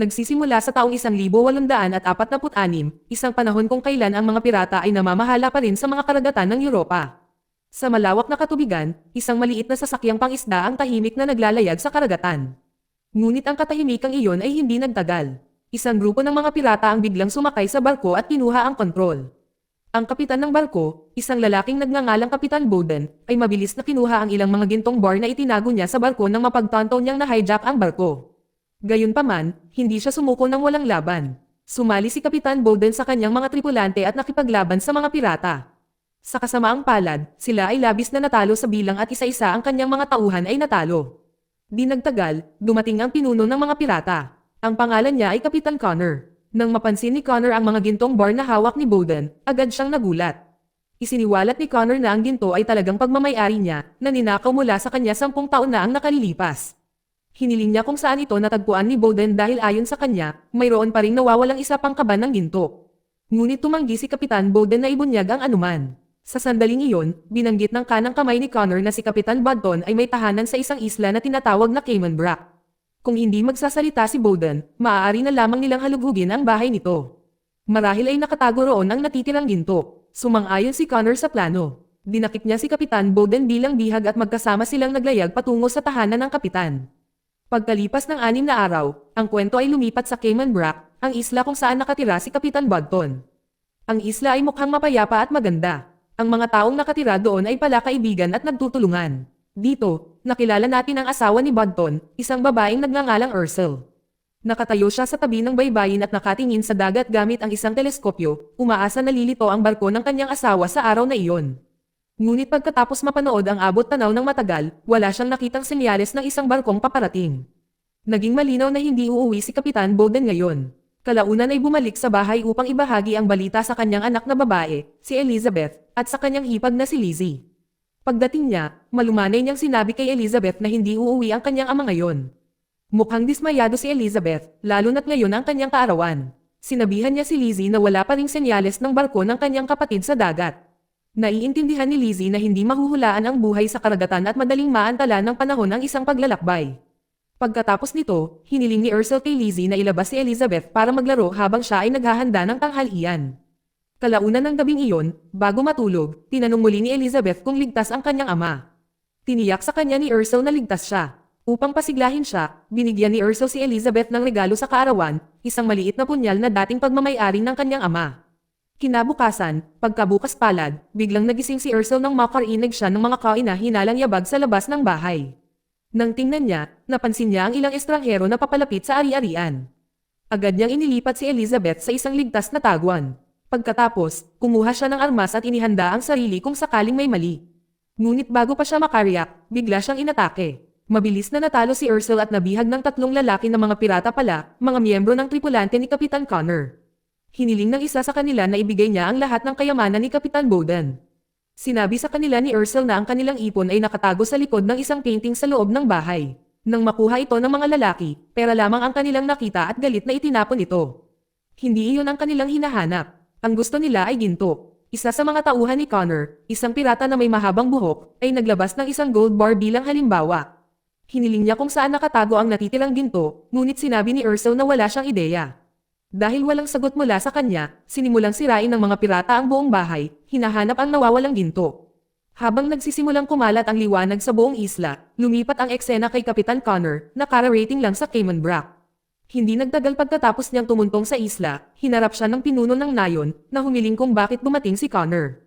Nagsisimula sa taong 1846, isang panahon kung kailan ang mga pirata ay namamahala pa rin sa mga karagatan ng Europa. Sa malawak na katubigan, isang maliit na sasakyang pangisda ang tahimik na naglalayag sa karagatan. Ngunit ang katahimikang iyon ay hindi nagtagal. Isang grupo ng mga pirata ang biglang sumakay sa barko at kinuha ang kontrol. Ang kapitan ng barko, isang lalaking nagngangalang Kapitan Bowden, ay mabilis na kinuha ang ilang mga gintong bar na itinago niya sa barko nang mapagtanto niyang na-hijack ang barko. Gayunpaman, hindi siya sumuko ng walang laban. Sumali si Kapitan Bowden sa kanyang mga tripulante at nakipaglaban sa mga pirata. Sa kasamaang palad, sila ay labis na natalo sa bilang at isa-isa ang kanyang mga tauhan ay natalo. Di nagtagal, dumating ang pinuno ng mga pirata. Ang pangalan niya ay Kapitan Connor. Nang mapansin ni Connor ang mga gintong bar na hawak ni Bowden, agad siyang nagulat. Isiniwalat ni Connor na ang ginto ay talagang pagmamayari niya, na ninakaw mula sa kanya 10 taon na ang nakalilipas. Hiniling niya kung saan ito natagpuan ni Bowden dahil ayon sa kanya, mayroon pa ring nawawalang isa pang kaban ng ginto. Ngunit tumanggi si Kapitan Bowden na ibunyag ang anuman. Sa sandaling iyon, binanggit ng kanang kamay ni Connor na si Kapitan Budton ay may tahanan sa isang isla na tinatawag na Cayman Brac. Kung hindi magsasalita si Bowden, maaari na lamang nilang halugugin ang bahay nito. Marahil ay nakatago roon ang natitirang ginto. Sumang-ayon si Connor sa plano. Dinakip niya si Kapitan Bowden bilang bihag at magkasama silang naglayag patungo sa tahanan ng kapitan. Pagkalipas ng 6 na araw, ang kwento ay lumipat sa Cayman Brac, ang isla kung saan nakatira si Kapitan Budton. Ang isla ay mukhang mapayapa at maganda. Ang mga taong nakatira doon ay pala kaibigan at nagtutulungan. Dito, nakilala natin ang asawa ni Budton, isang babaeng nagngangalang Ursel. Nakatayo siya sa tabi ng baybayin at nakatingin sa dagat gamit ang isang teleskopyo, umaasa na lilito ang barko ng kanyang asawa sa araw na iyon. Ngunit pagkatapos mapanood ang abot tanaw ng matagal, wala siyang nakitang senyales ng isang barkong paparating. Naging malinaw na hindi uuwi si Kapitan Bowden ngayon. Kalaunan ay bumalik sa bahay upang ibahagi ang balita sa kanyang anak na babae, si Elizabeth, at sa kanyang hipag na si Lizzie. Pagdating niya, malumanay niyang sinabi kay Elizabeth na hindi uuwi ang kanyang ama ngayon. Mukhang dismayado si Elizabeth, lalo na't ngayon ang kanyang kaarawan. Sinabihan niya si Lizzie na wala pa ring senyales ng barko ng kanyang kapatid sa dagat. Naiintindihan ni Lizzie na hindi mahuhulaan ang buhay sa karagatan at madaling maantala ng panahon ang isang paglalakbay. Pagkatapos nito, hiniling ni Ursel kay Lizzie na ilabas si Elizabeth para maglaro habang siya ay naghahanda ng tanghalian. Kalaunan ng gabing iyon, bago matulog, tinanong muli ni Elizabeth kung ligtas ang kanyang ama. Tiniyak sa kanya ni Ursel na ligtas siya. Upang pasiglahin siya, binigyan ni Ursel si Elizabeth ng regalo sa kaarawan, isang maliit na punyal na dating pagmamayari ng kanyang ama. Kinabukasan, pagkabukas palad, biglang nagising si Ursel nang makarinig siya ng mga kahina-hinalang yabag sa labas ng bahay. Nang tingnan niya, napansin niya ang ilang estranghero na papalapit sa ari-arian. Agad niyang inilipat si Elizabeth sa isang ligtas na taguan. Pagkatapos, kumuha siya ng armas at inihanda ang sarili kung sakaling may mali. Ngunit bago pa siya makariyak, bigla siyang inatake. Mabilis na natalo si Ursel at nabihag ng 3 lalaki na mga pirata pala, mga miyembro ng tripulante ni Kapitan Connor. Hiniling ng isa sa kanila na ibigay niya ang lahat ng kayamanan ni Kapitan Bowden. Sinabi sa kanila ni Ursel na ang kanilang ipon ay nakatago sa likod ng isang painting sa loob ng bahay. Nang makuha ito ng mga lalaki, pera lamang ang kanilang nakita at galit na itinapon ito. Hindi iyon ang kanilang hinahanap. Ang gusto nila ay ginto. Isa sa mga tauhan ni Connor, isang pirata na may mahabang buhok, ay naglabas ng isang gold bar bilang halimbawa. Hiniling niya kung saan nakatago ang natitirang ginto, ngunit sinabi ni Ursel na wala siyang ideya. Dahil walang sagot mula sa kanya, sinimulang sirain ng mga pirata ang buong bahay, hinahanap ang nawawalang ginto. Habang nagsisimulang kumalat ang liwanag sa buong isla, lumipat ang eksena kay Kapitan Connor, na kara-rating lang sa Cayman Brac. Hindi nagtagal pagkatapos niyang tumuntong sa isla, hinarap siya ng pinuno ng nayon, na humiling kung bakit dumating si Connor.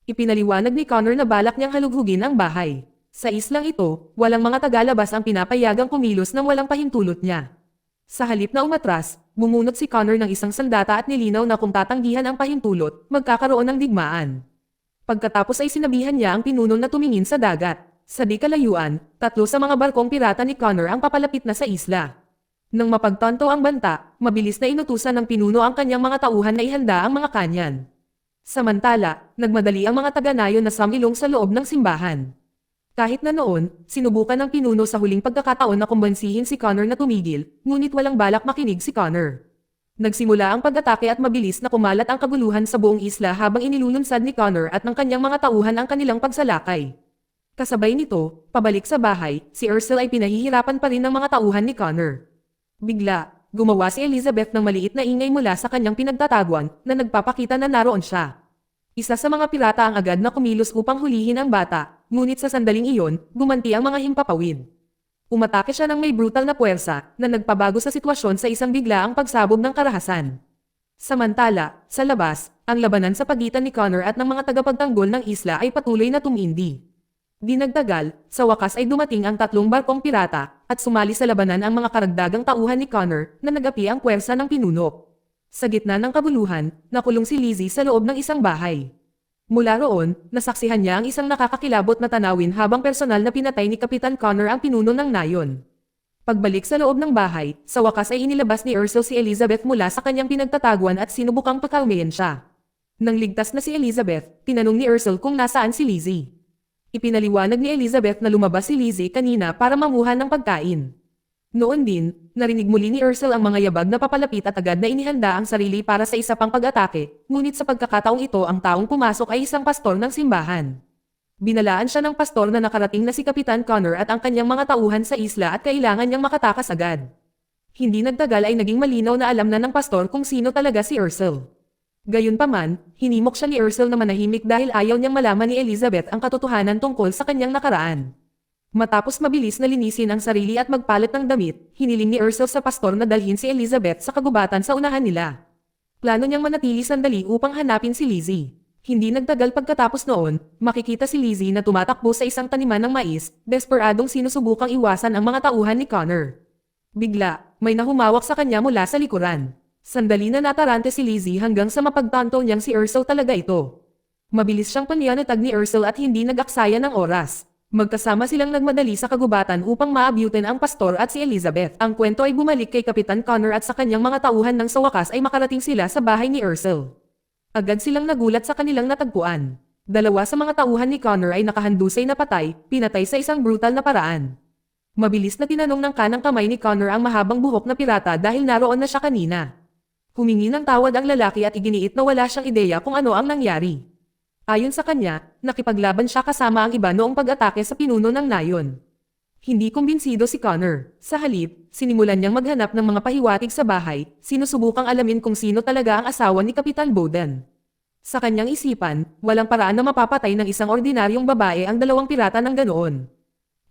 Ipinaliwanag ni Connor na balak niyang halughugin ang bahay. Sa islang ito, walang mga tagalabas ang pinapayagang kumilos nang walang pahintulot niya. Sa halip na umatras, bumunot si Connor ng isang sandata at nilinaw na kung tatanggihan ang pahintulot, magkakaroon ng digmaan. Pagkatapos ay sinabihan niya ang pinuno na tumingin sa dagat. Sa di kalayuan, 3 sa mga barkong pirata ni Connor ang papalapit na sa isla. Nang mapagtanto ang banta, mabilis na inutusan ng pinuno ang kanyang mga tauhan na ihanda ang mga kanyan. Samantala, nagmadali ang mga taga-nayon na sumilong sa loob ng simbahan. Kahit na noon, sinubukan ng pinuno sa huling pagkakataon na kumbansihin si Connor na tumigil, ngunit walang balak makinig si Connor. Nagsimula ang pag-atake at mabilis na kumalat ang kaguluhan sa buong isla habang inilulunsad ni Connor at ng kanyang mga tauhan ang kanilang pagsalakay. Kasabay nito, pabalik sa bahay, si Ursel ay pinahihirapan pa rin ng mga tauhan ni Connor. Bigla, gumawa si Elizabeth ng maliit na ingay mula sa kanyang pinagtataguan na nagpapakita na naroon siya. Isa sa mga pirata ang agad na kumilos upang hulihin ang bata, ngunit sa sandaling iyon, gumanti ang mga himpapawid. Umatake siya ng may brutal na puwersa na nagpabago sa sitwasyon sa isang biglaang pagsabog ng karahasan. Samantala, sa labas, ang labanan sa pagitan ni Connor at ng mga tagapagtanggol ng isla ay patuloy na tumindi. Di nagtagal, sa wakas ay dumating ang 3 barkong pirata at sumali sa labanan ang mga karagdagang tauhan ni Connor na nagapi ang puwersa ng pinuno. Sa gitna ng kabuluhan, nakulong si Lizzie sa loob ng isang bahay. Mula roon, nasaksihan niya ang isang nakakakilabot na tanawin habang personal na pinatay ni Kapitan Connor ang pinuno ng nayon. Pagbalik sa loob ng bahay, sa wakas ay inilabas ni Ursel si Elizabeth mula sa kanyang pinagtataguan at sinubukang pakalmayan siya. Nang ligtas na si Elizabeth, tinanong ni Ursel kung nasaan si Lizzie. Ipinaliwanag ni Elizabeth na lumabas si Lizzie kanina para manguha ng pagkain. Noon din, narinig muli ni Ursel ang mga yabag na papalapit at agad na inihanda ang sarili para sa isa pang pag-atake, ngunit sa pagkakataong ito ang taong pumasok ay isang pastor ng simbahan. Binalaan siya ng pastor na nakarating na si Kapitan Connor at ang kanyang mga tauhan sa isla at kailangan niyang makatakas agad. Hindi nagtagal ay naging malinaw na alam na ng pastor kung sino talaga si Ursel. Gayunpaman, hinimok siya ni Ursel na manahimik dahil ayaw niyang malaman ni Elizabeth ang katotohanan tungkol sa kanyang nakaraan. Matapos mabilis na linisin ang sarili at magpalit ng damit, hiniling ni Ursel sa pastor na dalhin si Elizabeth sa kagubatan sa unahan nila. Plano niyang manatili sandali upang hanapin si Lizzie. Hindi nagtagal pagkatapos noon, makikita si Lizzie na tumatakbo sa isang taniman ng mais, desperadong sinusubukang iwasan ang mga tauhan ni Connor. Bigla, may nahumawak sa kanya mula sa likuran. Sandali na natarante si Lizzie hanggang sa mapagtanto niyang si Ursel talaga ito. Mabilis siyang panlianatag ni Ursel at hindi nag-aksaya ng oras. Magkasama silang nagmadali sa kagubatan upang maabutin ang pastor at si Elizabeth. Ang kwento ay bumalik kay Kapitan Connor at sa kanyang mga tauhan nang sa wakas ay makarating sila sa bahay ni Ursel. Agad silang nagulat sa kanilang natagpuan. 2 sa mga tauhan ni Connor ay nakahandusay na patay, pinatay sa isang brutal na paraan. Mabilis na tinanong ng kanang kamay ni Connor ang mahabang buhok na pirata dahil naroon na siya kanina. Humingi ng tawad ang lalaki at iginiit na wala siyang ideya kung ano ang nangyari. Ayon sa kanya, nakipaglaban siya kasama ang iba noong pag-atake sa pinuno ng nayon. Hindi kumbinsido si Connor. Sa halip, sinimulan niyang maghanap ng mga pahiwatig sa bahay, sinusubukang alamin kung sino talaga ang asawa ni Kapitan Bowden. Sa kanyang isipan, walang paraan na mapapatay ng isang ordinaryong babae ang 2 pirata ng ganoon.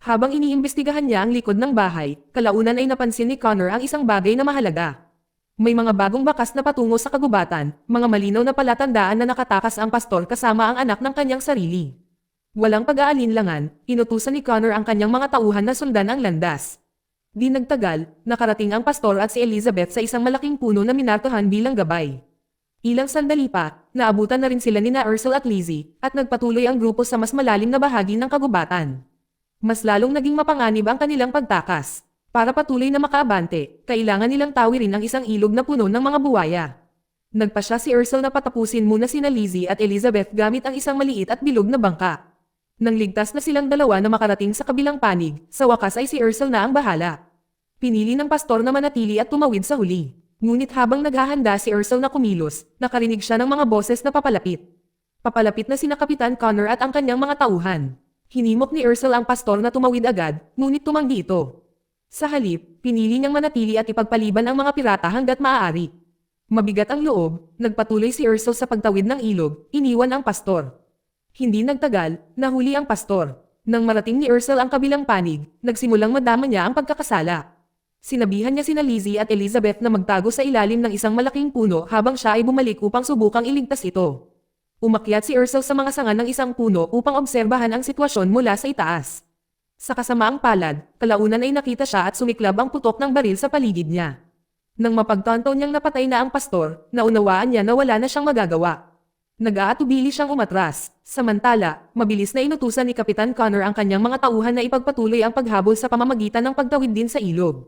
Habang iniimbestigahan niya ang likod ng bahay, kalaunan ay napansin ni Connor ang isang bagay na mahalaga. May mga bagong bakas na patungo sa kagubatan, mga malinaw na palatandaan na nakatakas ang pastor kasama ang anak ng kanyang sarili. Walang pag-aalinlangan, inutusan ni Connor ang kanyang mga tauhan na sundan ang landas. Di nagtagal, nakarating ang pastor at si Elizabeth sa isang malaking puno na minartohan bilang gabay. Ilang sandali pa, naabutan na rin sila nina Ursel at Lizzie, at nagpatuloy ang grupo sa mas malalim na bahagi ng kagubatan. Mas lalong naging mapanganib ang kanilang pagtakas. Para patuloy na makaabante, kailangan nilang tawirin ang isang ilog na puno ng mga buwaya. Nagpasya si Ursel na patapusin muna sina Lizzie at Elizabeth gamit ang isang maliit at bilog na bangka. Nang ligtas na silang dalawa na makarating sa kabilang panig, sa wakas ay si Ursel na ang bahala. Pinili ng pastor na manatili at tumawid sa huli. Ngunit habang naghahanda si Ursel na kumilos, nakarinig siya ng mga boses na papalapit. Papalapit na sina Kapitan Connor at ang kanyang mga tauhan. Hinimok ni Ursel ang pastor na tumawid agad, ngunit tumanggi ito. Sa halip, pinili niyang manatili at ipagpaliban ang mga pirata hanggat maaari. Mabigat ang loob, nagpatuloy si Ursel sa pagtawid ng ilog, iniwan ang pastor. Hindi nagtagal, nahuli ang pastor. Nang marating ni Ursel ang kabilang panig, nagsimulang madama niya ang pagkakasala. Sinabihan niya sina Lizzie at Elizabeth na magtago sa ilalim ng isang malaking puno habang siya ay bumalik upang subukang iligtas ito. Umakyat si Ursel sa mga sanga ng isang puno upang obserbahan ang sitwasyon mula sa itaas. Sa kasamaang palad, kalaunan ay nakita siya at sumiklab ang putok ng baril sa paligid niya. Nang mapagtanto niyang napatay na ang pastor, naunawaan niya na wala na siyang magagawa. Nag-aatubili siyang umatras. Samantala, mabilis na inutusan ni Kapitan Connor ang kanyang mga tauhan na ipagpatuloy ang paghabol sa pamamagitan ng pagtawid din sa ilog.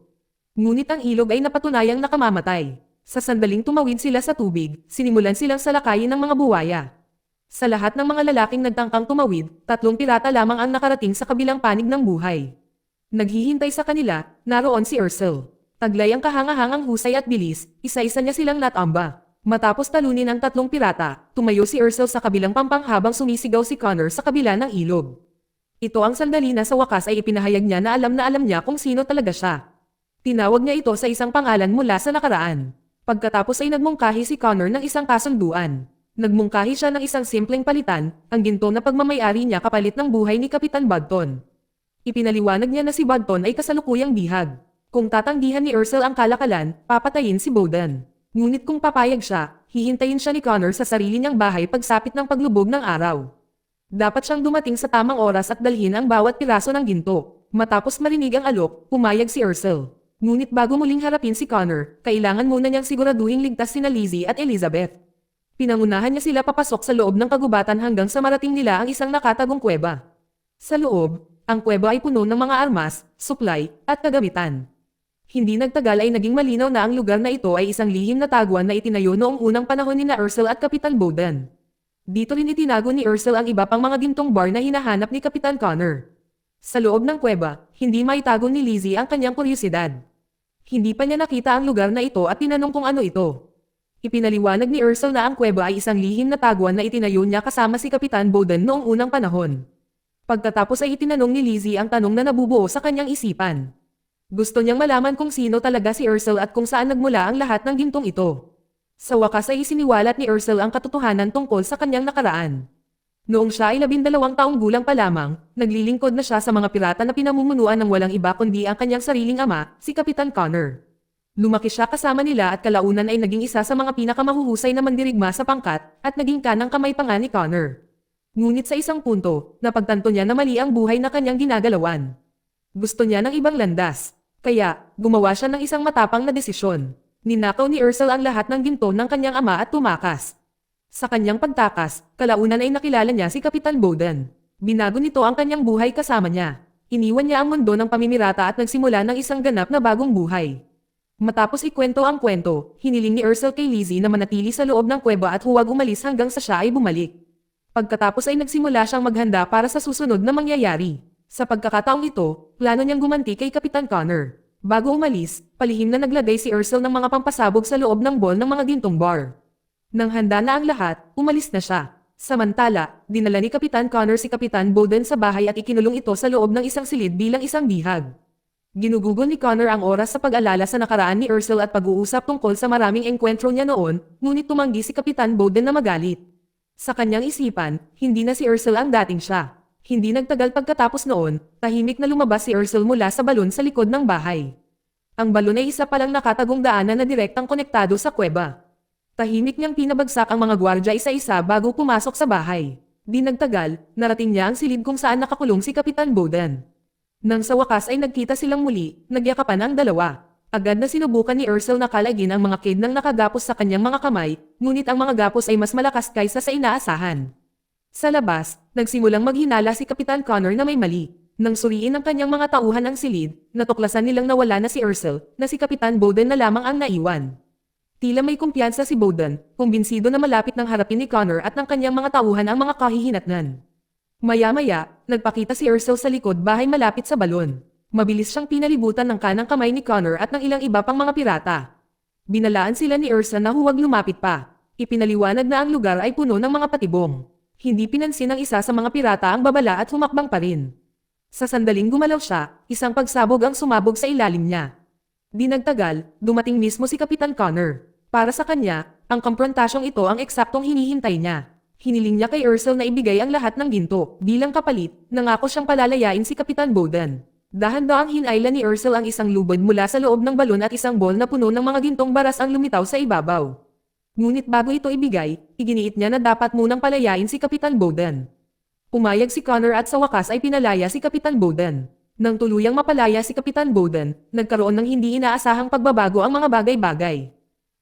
Ngunit ang ilog ay napatunayang nakamamatay. Sa sandaling tumawid sila sa tubig, sinimulan silang salakayin ng mga buwaya. Sa lahat ng mga lalaking nagtangkang tumawid, 3 pirata lamang ang nakarating sa kabilang panig ng buhay. Naghihintay sa kanila, naroon si Ursel. Taglay ang kahangahangang husay at bilis, isa-isa niya silang natamba. Matapos talunin ang 3 pirata, tumayo si Ursel sa kabilang pampang habang sumisigaw si Connor sa kabila ng ilog. Ito ang sandali na sa wakas ay ipinahayag niya na alam niya kung sino talaga siya. Tinawag niya ito sa isang pangalan mula sa nakaraan. Pagkatapos ay nagmungkahi si Connor ng isang kasunduan. Nagmungkahi siya ng isang simpleng palitan, ang ginto na pagmamayari niya kapalit ng buhay ni Kapitan Budton. Ipinaliwanag niya na si Budton ay kasalukuyang bihag. Kung tatanggihan ni Ursel ang kalakalan, papatayin si Bowden. Ngunit kung papayag siya, hihintayin siya ni Connor sa sarili niyang bahay pagsapit ng paglubog ng araw. Dapat siyang dumating sa tamang oras at dalhin ang bawat piraso ng ginto. Matapos marinig ang alok, pumayag si Ursel. Ngunit bago muling harapin si Connor, kailangan muna niyang siguraduhing ligtas sina Lizzie at Elizabeth. Pinangunahan niya sila papasok sa loob ng kagubatan hanggang sa marating nila ang isang nakatagong kuweba. Sa loob, ang kuweba ay puno ng mga armas, supply, at kagamitan. Hindi nagtagal ay naging malinaw na ang lugar na ito ay isang lihim na taguan na itinayo noong unang panahon ni Ursel at Kapitan Bowden. Dito rin itinago ni Ursel ang iba pang mga gintong bar na hinahanap ni Kapitan Connor. Sa loob ng kuweba, hindi maitago ni Lizzie ang kanyang kuryosidad. Hindi pa niya nakita ang lugar na ito at tinanong kung ano ito. Ipinaliwanag ni Ursel na ang kuweba ay isang lihim na taguan na itinayo niya kasama si Kapitan Bowden noong unang panahon. Pagkatapos ay itinanong ni Lizzie ang tanong na nabubuo sa kanyang isipan. Gusto niyang malaman kung sino talaga si Ursel at kung saan nagmula ang lahat ng gintong ito. Sa wakas ay isiniwalat ni Ursel ang katotohanan tungkol sa kanyang nakaraan. Noong siya ay 12 taong gulang pa lamang, naglilingkod na siya sa mga pirata na pinamumunuan ng walang iba kundi ang kanyang sariling ama, si Kapitan Connor. Lumaki siya kasama nila at kalaunan ay naging isa sa mga pinakamahuhusay na mandirigma sa pangkat at naging kanang kamay pa nga ni Connor. Ngunit sa isang punto, napagtanto niya na mali ang buhay na kanyang ginagalawan. Gusto niya ng ibang landas. Kaya, gumawa siya ng isang matapang na desisyon. Ninakaw ni Ursel ang lahat ng ginto ng kanyang ama at tumakas. Sa kanyang pagtakas, kalaunan ay nakilala niya si Kapitan Bowden. Binago nito ang kanyang buhay kasama niya. Iniwan niya ang mundo ng pamimirata at nagsimula ng isang ganap na bagong buhay. Matapos ikwento ang kwento, hiniling ni Ursel kay Lizzie na manatili sa loob ng kuweba at huwag umalis hanggang sa siya ay bumalik. Pagkatapos ay nagsimula siyang maghanda para sa susunod na mangyayari. Sa pagkakataong ito, plano niyang gumanti kay Kapitan Connor. Bago umalis, palihim na naglagay si Ursel ng mga pampasabog sa loob ng ball ng mga gintong bar. Nang handa na ang lahat, umalis na siya. Samantala, dinala ni Kapitan Connor si Kapitan Bowden sa bahay at ikinulong ito sa loob ng isang silid bilang isang bihag. Ginugugol ni Connor ang oras sa pag-alala sa nakaraan ni Ursel at pag-uusap tungkol sa maraming engkwentro niya noon, ngunit tumanggi si Kapitan Bowden na magalit. Sa kanyang isipan, hindi na si Ursel ang dating siya. Hindi nagtagal pagkatapos noon, tahimik na lumabas si Ursel mula sa balon sa likod ng bahay. Ang balon ay isa palang nakatagong daanan na direktang konektado sa kuweba. Tahimik niyang pinabagsak ang mga gwardya isa-isa bago pumasok sa bahay. Di nagtagal, narating niya ang silid kung saan nakakulong si Kapitan Bowden. Nang sa wakas ay nagkita silang muli, nagyakapan ang dalawa. Agad na sinubukan ni Ursel na kalagin ang mga kid ng nakagapos sa kanyang mga kamay, ngunit ang mga gapos ay mas malakas kaysa sa inaasahan. Sa labas, nagsimulang maghinala si Kapitan Connor na may mali. Nang suriin ng kanyang mga tauhan ang silid, natuklasan nilang nawala na si Ursel, na si Kapitan Bowden na lamang ang naiwan. Tila may kumpiyansa si Bowden, kumbinsido na malapit ng harapin ni Connor at ng kanyang mga tauhan ang mga kahihinatnan. Maya-maya, nagpakita si Ursel sa likod bahay malapit sa balon. Mabilis siyang pinalibutan ng kanang kamay ni Connor at ng ilang iba pang mga pirata. Binalaan sila ni Ursel na huwag lumapit pa. Ipinaliwanag na ang lugar ay puno ng mga patibong. Hindi pinansin ng isa sa mga pirata ang babala at humakbang pa rin. Sa sandaling gumalaw siya, isang pagsabog ang sumabog sa ilalim niya. Di nagtagal, dumating mismo si Kapitan Connor. Para sa kanya, ang komprontasyong ito ang eksaktong hinihintay niya. Hiniling niya kay Ursel na ibigay ang lahat ng ginto. Bilang kapalit, nangako siyang palalayain si Kapitan Bowden. Dahan-dahang hinayla ni Ursel ang isang lubod mula sa loob ng balon at isang ball na puno ng mga gintong baras ang lumitaw sa ibabaw. Ngunit bago ito ibigay, iginiit niya na dapat munang palayain si Kapitan Bowden. Pumayag si Connor at sa wakas ay pinalaya si Kapitan Bowden. Nang tuluyang mapalaya si Kapitan Bowden, nagkaroon ng hindi inaasahang pagbabago ang mga bagay-bagay.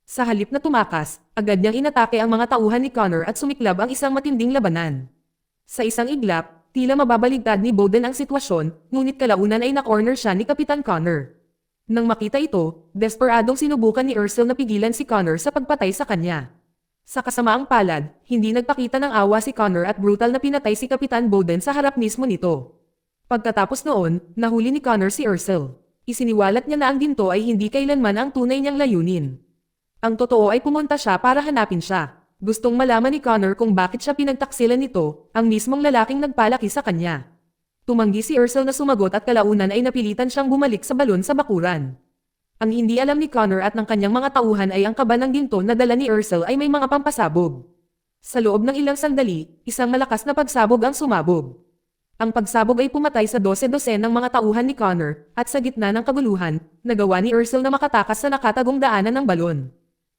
Sa halip na tumakas, agad niyang inatake ang mga tauhan ni Connor at sumiklab ang isang matinding labanan. Sa isang iglap, tila mababaligtad ni Bowden ang sitwasyon, ngunit kalaunan ay na-corner siya ni Kapitan Connor. Nang makita ito, desperadong sinubukan ni Ursel na pigilan si Connor sa pagpatay sa kanya. Sa kasamaang palad, hindi nagpakita ng awa si Connor at brutal na pinatay si Kapitan Bowden sa harap mismo nito. Pagkatapos noon, nahuli ni Connor si Ursel. Isiniwalat niya na ang ginto ay hindi kailanman ang tunay niyang layunin. Ang totoo ay pumunta siya para hanapin siya. Gustong malaman ni Connor kung bakit siya pinagtaksilan nito, ang mismong lalaking nagpalaki sa kanya. Tumanggi si Ursel na sumagot at kalaunan ay napilitan siyang bumalik sa balon sa bakuran. Ang hindi alam ni Connor at ng kanyang mga tauhan ay ang kaba ng ginto na dala ni Ursel ay may mga pampasabog. Sa loob ng ilang sandali, isang malakas na pagsabog ang sumabog. Ang pagsabog ay pumatay sa 12 ng mga tauhan ni Connor, at sa gitna ng kaguluhan, nagawa ni Ursel na makatakas sa nakatagong daanan ng balon.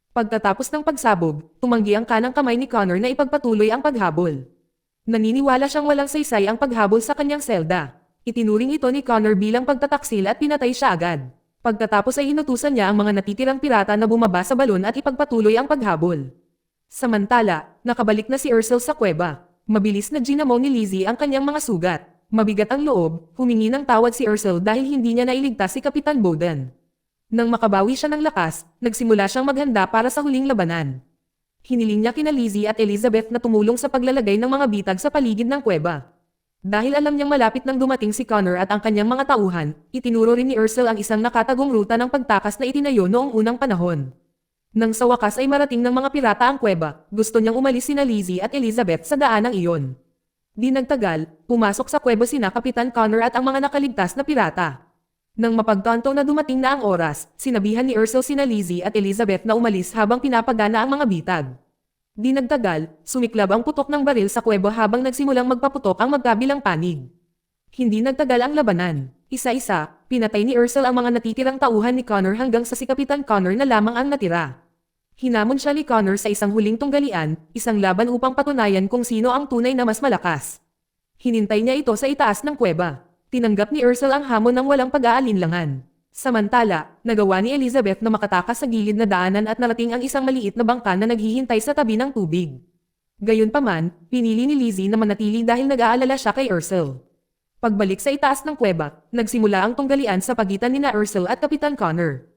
Pagkatapos ng pagsabog, tumanggi ang kanang kamay ni Connor na ipagpatuloy ang paghabol. Naniniwala siyang walang saysay ang paghabol sa kanyang selda. Itinuring ito ni Connor bilang pagtataksil at pinatay siya agad. Pagkatapos ay inutusan niya ang mga natitirang pirata na bumaba sa balon at ipagpatuloy ang paghabol. Samantala, nakabalik na si Ursel sa kuweba. Mabilis na ginamo ni Lizzie ang kanyang mga sugat. Mabigat ang loob, humingi ng tawad si Ursel dahil hindi niya nailigtas si Kapitan Bowden. Nang makabawi siya ng lakas, nagsimula siyang maghanda para sa huling labanan. Hiniling niya kina Lizzie at Elizabeth na tumulong sa paglalagay ng mga bitag sa paligid ng kuweba. Dahil alam niyang malapit nang dumating si Connor at ang kanyang mga tauhan, itinuro rin ni Ursel ang isang nakatagong ruta ng pagtakas na itinayo noong unang panahon. Nang sa wakas ay marating ng mga pirata ang kuweba, gusto niyang umalis sina Lizzie at Elizabeth sa daanang iyon. Di nagtagal, pumasok sa kuweba sina Kapitan Connor at ang mga nakaligtas na pirata. Nang mapagtanto na dumating na ang oras, sinabihan ni Ursel sina Lizzie at Elizabeth na umalis habang pinapagana ang mga bitag. Di nagtagal, sumiklab ang putok ng baril sa kuweba habang nagsimulang magpaputok ang magkabilang panig. Hindi nagtagal ang labanan. Isa-isa, pinatay ni Ursel ang mga natitirang tauhan ni Connor hanggang sa si Kapitan Connor na lamang ang natira. Hinamon siya ni Connor sa isang huling tunggalian, isang laban upang patunayan kung sino ang tunay na mas malakas. Hinintay niya ito sa itaas ng kuweba. Tinanggap ni Ursel ang hamon ng walang pag-aalinlangan. Samantala, nagawa ni Elizabeth na makatakas sa gilid na daanan at narating ang isang maliit na bangka na naghihintay sa tabi ng tubig. Gayunpaman, pinili ni Lizzie na manatili dahil nag-aalala siya kay Ursel. Pagbalik sa itaas ng kuweba, nagsimula ang tunggalian sa pagitan ni Ursel at Kapitan Connor.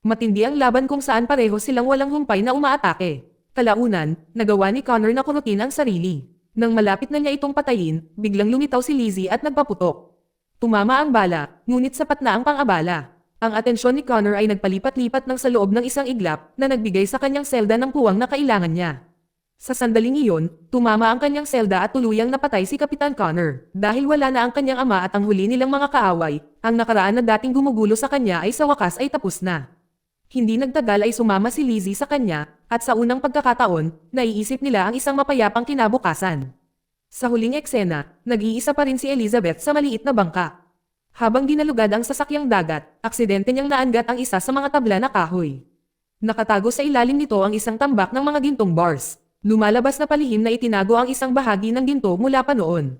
Matindi ang laban kung saan pareho silang walang humpay na umaatake. Kalaunan, nagawa ni Connor na kunutin ang sarili. Nang malapit na niya itong patayin, biglang lumitaw si Lizzie at nagpaputok. Tumama ang bala, ngunit sapat na ang pang-abala. Ang atensyon ni Connor ay nagpalipat-lipat ng sa loob ng isang iglap na nagbigay sa kanyang selda ng puwang na kailangan niya. Sa sandaling iyon, tumama ang kanyang selda at tuluyang napatay si Kapitan Connor. Dahil wala na ang kanyang ama at ang huli nilang mga kaaway, ang nakaraan na dating gumugulo sa kanya ay sa wakas ay tapos na. Hindi nagtagal ay sumama si Lizzie sa kanya, at sa unang pagkakataon, naiisip nila ang isang mapayapang kinabukasan. Sa huling eksena, nag-iisa pa rin si Elizabeth sa maliit na bangka. Habang dinalugad ang sasakyang dagat, aksidente niyang naanggat ang isa sa mga tabla na kahoy. Nakatago sa ilalim nito ang isang tambak ng mga gintong bars. Lumalabas na palihim na itinago ang isang bahagi ng ginto mula pa noon.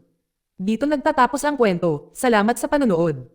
Dito nagtatapos ang kwento. Salamat sa panonood.